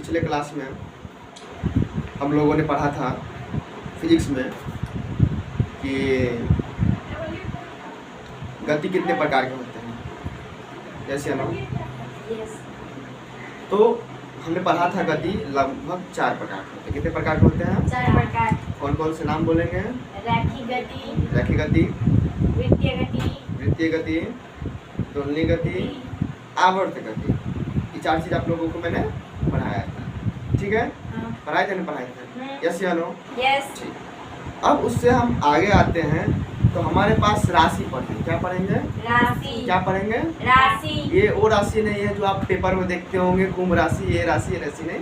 पिछले क्लास में हम लोगों ने पढ़ा था फिजिक्स में कि गति कितने प्रकार के होते हैं, जैसे हम तो हमने पढ़ा था गति लगभग 4 प्रकार के होते हैं। कितने प्रकार के होते हैं? 4 प्रकार। कौन कौन से नाम बोलेंगे? रैखिक गति, रैखिक गति, वृत्तीय गति, तुलनीय गति, आवर्त गति। ये 4 चीज आप लोगों को मैंने पढ़ाया था, ठीक है? पढ़ाए थे? नहीं पढ़ाए थे? यस या नो? यस। ठीक। अब उससे हम आगे आते हैं तो हमारे पास राशि पढ़ेंगे। क्या पढ़ेंगे? राशि। क्या पढ़ेंगे? राशि। ये वो राशि नहीं है जो आप पेपर में देखते होंगे, कुंभ राशि, ये राशि नहीं,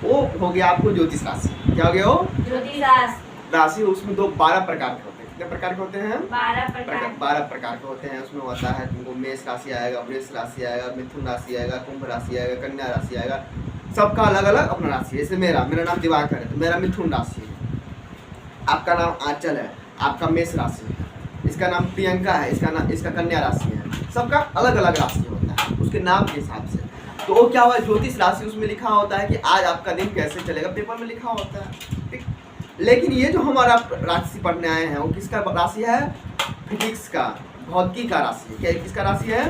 वो हो गया आपको ज्योतिष राशि। क्या हो गया वो? ज्योतिष राशि। उसमें 12 प्रकार के होते हैं। कितने प्रकार के होते हैं? 12 प्रकार के होते हैं। उसमें होता है तुमको मेष राशि आएगा, वृष राशि आएगा, मिथुन राशि आएगा, कुंभ राशि आएगा, कन्या राशि आएगा। सबका अलग अलग अपना राशि है। जैसे मेरा नाम दिवाकर है तो मेरा मिथुन राशि है, आपका नाम आंचल है, आपका मेष राशि है, इसका नाम प्रियंका है, इसका कन्या राशि है। सबका अलग अलग राशि होता है उसके नाम के हिसाब से। तो वो क्या हुआ, ज्योतिष राशि उसमें लिखा होता है कि आज आपका दिन कैसे चलेगा, पेपर में लिखा होता है, ठीक। लेकिन ये जो हमारा राशि पढ़ने आए हैं वो किसका राशि है? फिजिक्स का, भौतिकी का राशि है। क्या किसका राशि है?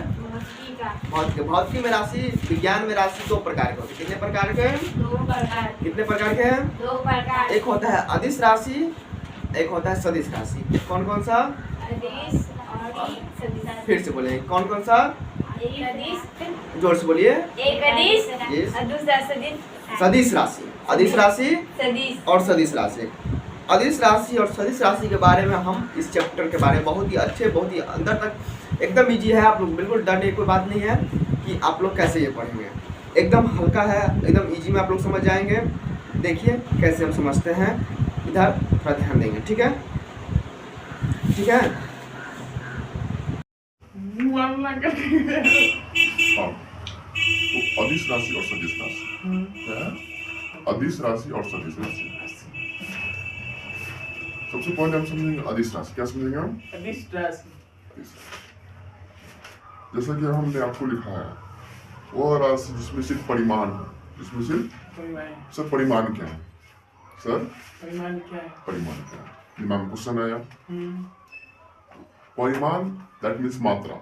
भौतिकी में राशि, विज्ञान में राशि 2 प्रकार के होते हैं। कितने प्रकार के? 2 प्रकार। कितने प्रकार के हैं? 2 प्रकार। एक होता है अदिश राशि, एक होता है सदिश राशि। कौन कौन सा? अदिश और सदिश। फिर से बोले, कौन कौन सा? एक अदिश, जोर से बोलिए। एक अदिश, दूसरा सदिश। सदिश राशि, अदिश राशि सदिश और सदिश राशि। अदिश राशि और सदिश राशि के बारे में हम इस चैप्टर के बारे में बहुत ही अच्छे, बहुत ही अंदर तक एकदम इजी है। आप लोग बिल्कुल डरने की कोई बात नहीं है कि आप लोग कैसे ये पढ़ेंगे। एकदम हल्का है, एकदम इजी में आप लोग समझ जाएंगे। देखिए कैसे हम समझते हैं, इधर थोड़ा ध्यान देंगे, ठीक है? ठीक है? तो अदिश राशि और सदिश राशि क्या है? अदिश राशि और सदिश राशि। सबसे पहले हम समझेंगे अदिश राशि। क्या समझेंगे हम? अदिश राशि। जैसा कि हमने आपको लिखा है वो राशि जिसमें सिर्फ परिमाण है, जिसमें सिर्फ सर परिमाण क्या है? सर परिमाण क्या है? परिमाण क्या है? दिमाग में क्वेश्चन आया। परिमाण दैट मीन्स मात्रा,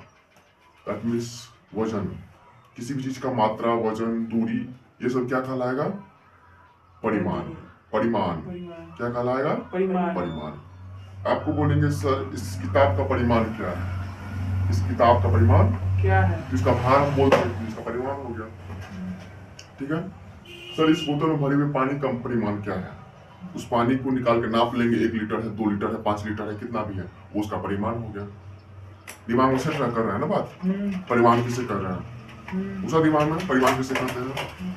दैट मीन्स वजन। किसी भी चीज का मात्रा, वजन, दूरी, ये सब क्या कहलाएगा? परिमाण। परिमाण क्या कहलाएगा? परिमाण। आपको बोलेंगे सर इस किताब का परिमाण क्या है? इस किताब का परिमाण क्या है? जिसका भार हम बोलते हैं इसका परिमाण हो गया, ठीक है? सर इस बोतल में भरे हुए पानी का परिमाण क्या है? उस पानी को निकाल के नाप लेंगे, 1 लीटर है, 2 लीटर है, 5 लीटर है, कितना भी है, वो उसका परिमाण हो गया। दिमाग में सेट कर रहे हैं ना बात? परिमाण किसे कर रहे हैं? उसका दिमाग में परिमाण किसे करते हैं?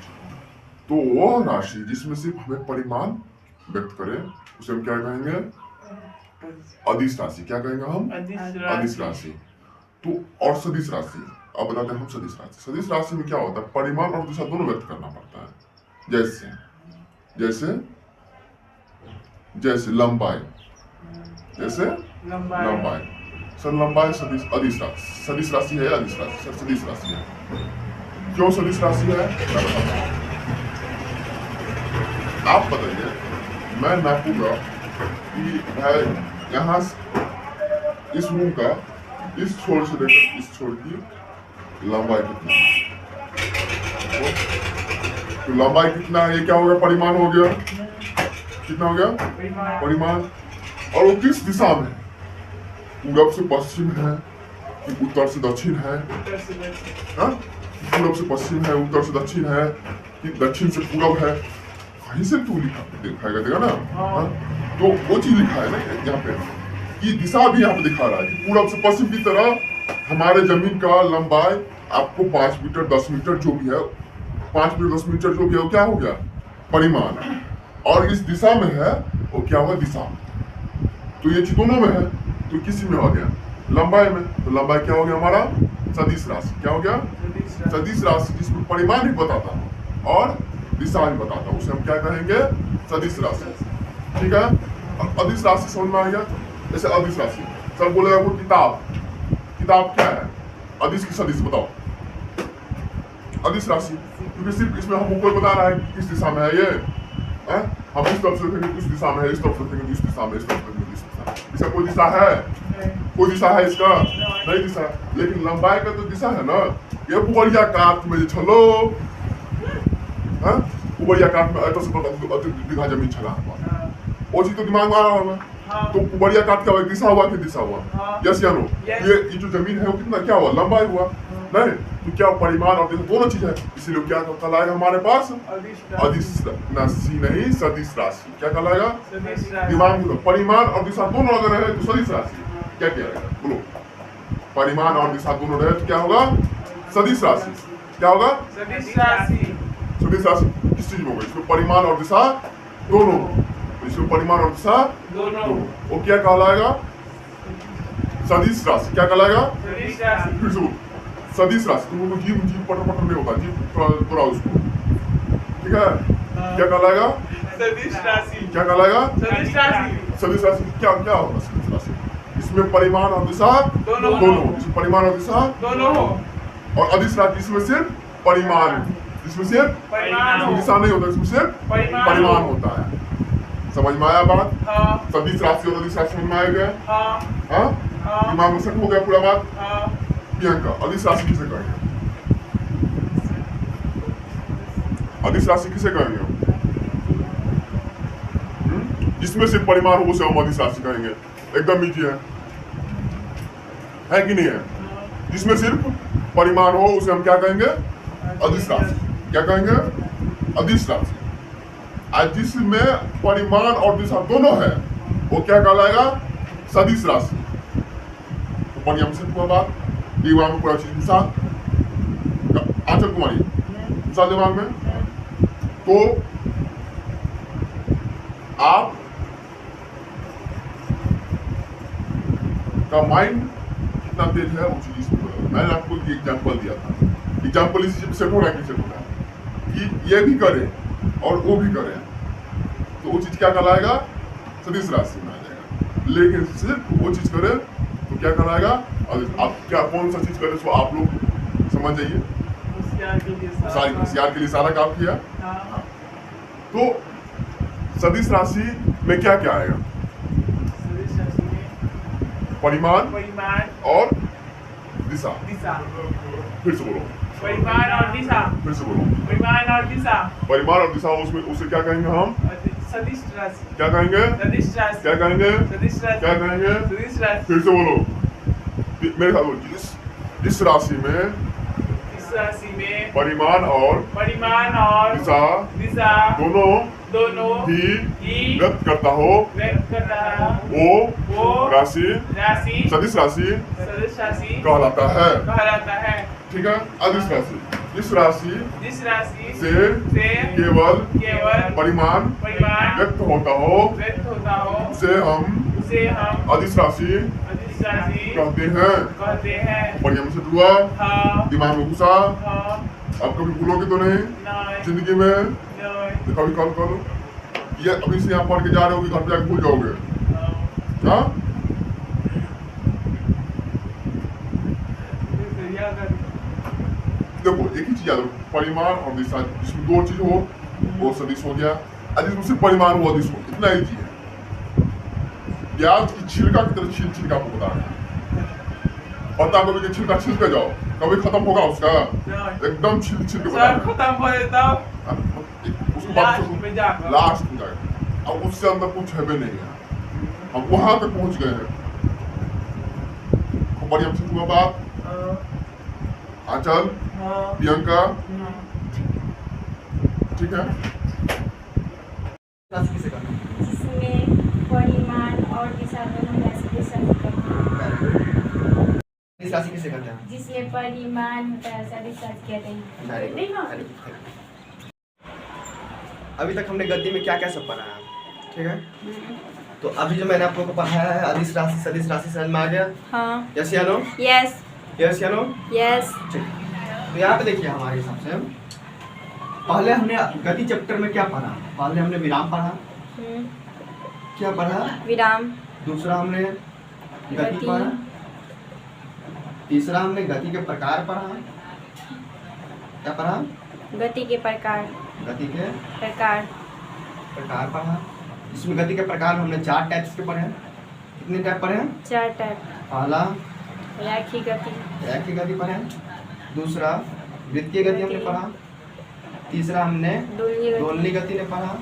तो वो राशि जिसमें सिर्फ हमें परिमाण व्यक्त करे उसे हम क्या कहेंगे? अदिश राशि। क्या कहेंगे हम? अदिश राशि। तो और सदिश राशि, अब बताते हैं हम सदिश राशि। सदिश राशि में क्या होता है? परिमाण और दिशा दोनों व्यक्त करना पड़ता है। जैसे जैसे जैसे लंबाई, जैसे लंबाई। सर लंबाई सदिश अदिश राशि, सदिश राशि है या अदिश राशि? सर सदिश राशि है। क्यों सदिश राशि है? मैं बताता हूं। आप बताइए, मैं नापूंगा कि भाई यहाँ इस रूम का इस छोर से लेकर इस छोर की लंबाई कितना है? तो लंबाई कितना है? ये क्या हो गया? परिमाण हो गया। कितना हो गया? परिमाण। और वो किस दिशा में? पूरब से पश्चिम है कि उत्तर से दक्षिण है? पूरब से पश्चिम है, उत्तर से दक्षिण है कि दक्षिण से पूरब है? कहीं से तू लिखा दिखाएगा, देगा ना? तो वो चीज लिखा है ना यहाँ पे, कि दिशा भी यहाँ पे दिखा रहा है कि पूरब से पश्चिम की तरह हमारे जमीन का लंबाई आपको 5 मीटर 10 मीटर जो भी है, 5 मीटर 10 मीटर जो भी है, वो क्या हो गया? परिमाण। और इस दिशा में है वो क्या हुआ? दिशा। तो ये चीज दोनों में है, तो किसी में हो गया? लंबाई में। तो लंबाई क्या हो गया हमारा? सदिश राशि। क्या हो गया? सदिश राशि जिसमें परिमाण भी बताता है और दिशा भी बताता है, उसे हम क्या कहेंगे? सदिश राशि, ठीक है? अदिश राशि समझ में आ गया? जैसे अदिश राशि सर बोलेगा वो किताब, किताब क्या है? अदिश की सदिश बताओ। अदिश राशि, क्योंकि सिर्फ इसमें हमको कोई बता रहा है कि किस दिशा में है ये, हैं? हम इस तरफ से देखेंगे उस दिशा में है, इस तरफ से देखेंगे इस दिशा में, इस तरफ से देखेंगे इस दिशा में। इसका कोई दिशा है? कोई दिशा है इसका? नहीं दिशा, लेकिन लंबाई का तो दिशा है ना। ये पुबरिया काट में छलो, हाँ पुबरिया काट में ऐसा से बीघा जमीन छला हुआ, वो चीज तो दिमाग में आ रहा होगा। तो पुबरिया काट क्या हुआ, दिशा हुआ कि दिशा हुआ? यस या नो? ये जो जमीन है वो कितना क्या हुआ, लंबाई हुआ नहीं? तो क्या परिमाण और दिशा दोनों चीज है, इसीलिए क्या कहलाएगा हमारे पास? अदिश राशि नहीं, सदिश राशि। क्या कहलाएगा? दिमाग में परिमाण और दिशा दोनों अगर रहे तो सदिश राशि। क्या किया जाएगा बोलो? परिमाण और दिशा दोनों रहे तो क्या होगा? सदिश राशि। क्या होगा? सदिश राशि। सदिश राशि किस चीज में होगा? इसमें परिमाण और दिशा दोनों, इसमें परिमाण और दिशा दोनों। वो क्या कहलाएगा? सदिश राशि। क्या कहलाएगा? सदिश राशि। फिर से सदिश राशि। तुमको जीव जीव पटर पटर नहीं होता, जीव थोड़ा उसको, ठीक है? क्या कहलाएगा? सदिश राशि। क्या कहलाएगा? सदिश राशि। सदिश राशि क्या क्या होगा? सदिश राशि इसमें परिमाण और दिशा दोनों। इसमें परिमाण और दिशा दोनों हो। और अदिश राशि इसमें सिर्फ परिमाण, इसमें सिर्फ परिमाण हो। दिशा नहीं होता, इसमें सिर्फ परिमाण होता है। समझ में आया बात? हाँ। सदिश राशि और अदिश राशि समझ में आ गया? हाँ। हाँ, दिमाग में सेट हो गया पूरा बात? हाँ। प्रियंका, अदिश राशि किसे कहेंगे? अदिश राशि किसे कहेंगे? जिसमें सिर्फ परिमाण हो उसे हम अदिश राशि कहेंगे। एकदम ईजी है कि नहीं है? जिसमें सिर्फ परिमाण हो उसे हम क्या कहेंगे? अदिश राशि। क्या कहेंगे? अदिश राशि। आज जिसमें परिमाण और दिशा दोनों है वो क्या कहलाएगा? सदिश राशि। तो बढ़िया से पूरा बात दिमाग में पूरा चीज घुसा, आंचल कुमारी घुसा दिमाग में। तो आप का माइंड कितना तेज है वो चीज मैंने आपको एक एग्जाम्पल दिया था। एग्जाम्पल इसी से हो रहा है कि सेट हो रहा है कि ये भी करें और वो भी करें तो वो चीज क्या कहलाएगा? सदिश राशि में आ जाएगा। लेकिन सिर्फ वो चीज करें तो क्या कहलाएगा? आप क्या कौन सा चीज करें उसको आप लोग समझ जाइए। होशियार के लिए सारा काम किया। हाँ। तो सदिश राशि में क्या क्या आएगा? सदिश राशि में परिमाण और दिशा। दिशा। फिर से बोलो। परिमाण और दिशा। फिर से बोलो। परिमाण और दिशा। परिमाण और दिशा उसमें उसे क्या कहेंगे हम? सदिश राशि। क्या कहेंगे? सदिश राशि। क्या कहेंगे? सदिश राशि। क्या कहेंगे? सदिश राशि। फिर से बोलो। मेरे साथ बोलो। इस राशि में परिमाण और दिशा दोनों ही व्यक्त करता हो वो राशि सदिश राशि कहलाता है। ठीक है? अदिश राशि इस राशि से केवल परिमाण व्यक्त होता हो उसे हम अदिश राशि कहते हैं। बढ़िया से हुआ, दिमाग में घुसा। अब कभी भूलोगे तो नहीं जिंदगी में? तो कभी कॉल करो। ये अभी से यहाँ पढ़ के जा रहे हो कि घर पे जाके भूल जाओगे? हाँ? देखो एक ही चीज याद रखो, परिमाण और दिशा। जिसमें दो चीज हो वो सदिश हो गया, और जिसमें सिर्फ परिमाण हुआ दिशा हो, इतना ही चीज है। प्याज की छिलका की तरह छिलका आपको बता रहे हैं। पता कभी कि छिलका छिल के जाओ कभी खत्म होगा उसका? एकदम छिल के बता रहे हैं। खत्म हो जाता उसके बाद लास्ट में जाएगा। अब उससे अंदर कुछ है भी नहीं है। हम वहां तक पहुंच गए हैं। बढ़िया से हुआ बात। आंचल, प्रियंका, ठीक है? राशि किसे कहते हैं? जिसमें परिमाण और दिशा दोनों राशि इस राशि किसे कहते हैं? जिसमें परिमाण होता है सदिश राशि कहते हैं। नहीं ना? अभी तक हमने गद्दी में क्या क्या सब पढ़ा है, ठीक है? तो अभी जो मैंने आप लोगों को पढ़ाया है अदिश राशि सदिश राशि समझ में आ गया? हाँ। यस या नो? यस। यस या नो? यस। ठीक। तो यहाँ पे देखिए हमारे हिसाब से पहले हमने गति चैप्टर में क्या पढ़ा? पहले हमने विराम पढ़ा। क्या पढ़ा? विराम। दूसरा हमने गति पढ़ा। तीसरा हमने गति के प्रकार पढ़ा। क्या पढ़ा? गति के प्रकार। गति के प्रकार। प्रकार पढ़ा। इसमें गति के प्रकार हमने 4 टाइप्स के पढ़े हैं। कितने टाइप पढ़े हैं? 4 टाइप। पहला रेखी गति। रेखीय गति पढ़े। दूसरा वृत्तीय गति हमने पढ़ा। तीसरा हमने दोलनी गति ने पढ़ा।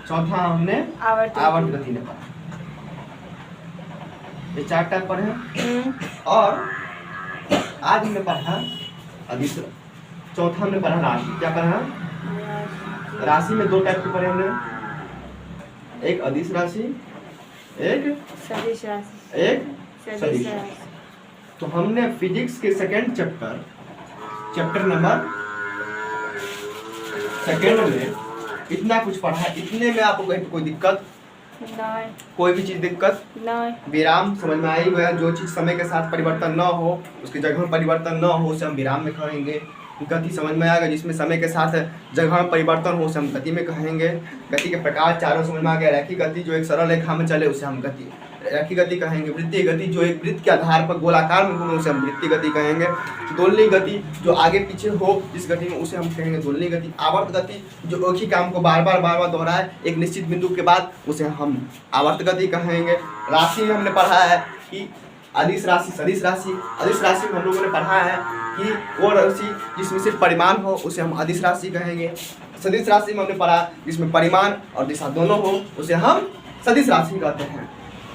चौथा हमने आवर्त गति ने पढ़ा। ये 4 टाइप पढ़े हैं। और आज हमने पढ़ा अदिश। चौथा हमने पढ़ा राशि। क्या पढ़ा? राशि में 2 टाइप के पढ़े हमने, एक अदिश राशि, एक सदिश राशि। एक सदिश राशि। तो हमने फिजिक्स के सेकंड चैप्टर नंबर 2 में इतना कुछ पढ़ा है। इतने में आपको कहीं पे कोई दिक्कत नहीं, कोई भी चीज दिक्कत नहीं। विराम समझ में आई गया। जो चीज समय के साथ परिवर्तन न हो, उसकी जगह में परिवर्तन न हो, उसे हम विराम में कहेंगे। गति समझ में आएगा, जिसमें समय के साथ जगह में परिवर्तन हो, उसे हम गति में कहेंगे। गति के प्रकार 4 समझ में आ गया। रेखीय गति जो एक सरल रेखा में चले, उसे हम गति रेखीय गति कहेंगे। वृत्तीय गति जो एक वृत्त के आधार पर गोलाकार में घूमे, उसे हम वृत्तीय गति कहेंगे। दोलनी गति जो आगे पीछे हो जिस गति में, उसे हम कहेंगे दोलनी गति। आवर्त गति जो एक ही काम को बार बार दोहराए एक निश्चित बिंदु के बाद, उसे हम आवर्त गति कहेंगे। राशि में हमने पढ़ा है कि अदिश राशि, सदिश राशि। अदिश राशि में हम लोगों ने पढ़ा है कि वो राशि जिसमें सिर्फ परिमाण हो, उसे हम अदिश राशि कहेंगे। सदिश राशि में हमने पढ़ा जिसमें परिमाण और दिशा दोनों हो, उसे हम सदिश राशि कहते हैं।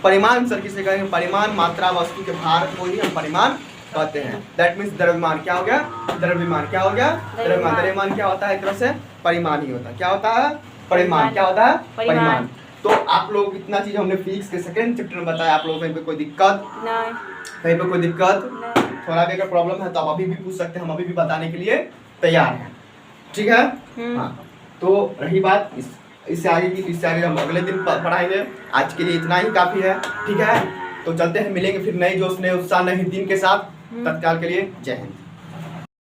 परिमाण सर किसे कहेंगे? परिमाण मात्रा वस्तु के भार को ही हम परिमाण कहते हैं। दैट मीन्स द्रव्यमान। क्या हो गया? द्रव्यमान। क्या हो गया? द्रव्यमान। द्रव्यमान क्या होता है? एक तरह से परिमाण ही होता है। क्या होता है? परिमाण। क्या होता है? परिमाण। तो आप लोग इतना चीज हमने फिजिक्स के सेकंड चैप्टर में बताया। आप लोगों को कहीं पे कोई दिक्कत नहीं, कहीं पे कोई दिक्कत नहीं। थोड़ा भी अगर प्रॉब्लम है तो आप अभी भी पूछ सकते हैं, हम अभी भी बताने के लिए तैयार हैं। ठीक है? हाँ। तो रही बात इससे आगे हम अगले दिन पढ़ाएंगे। आज के लिए इतना ही काफी है। ठीक है? तो चलते हैं, मिलेंगे फिर नए जोश, नए उत्साह, नए दिन के साथ। तत्काल के लिए जय हिंद।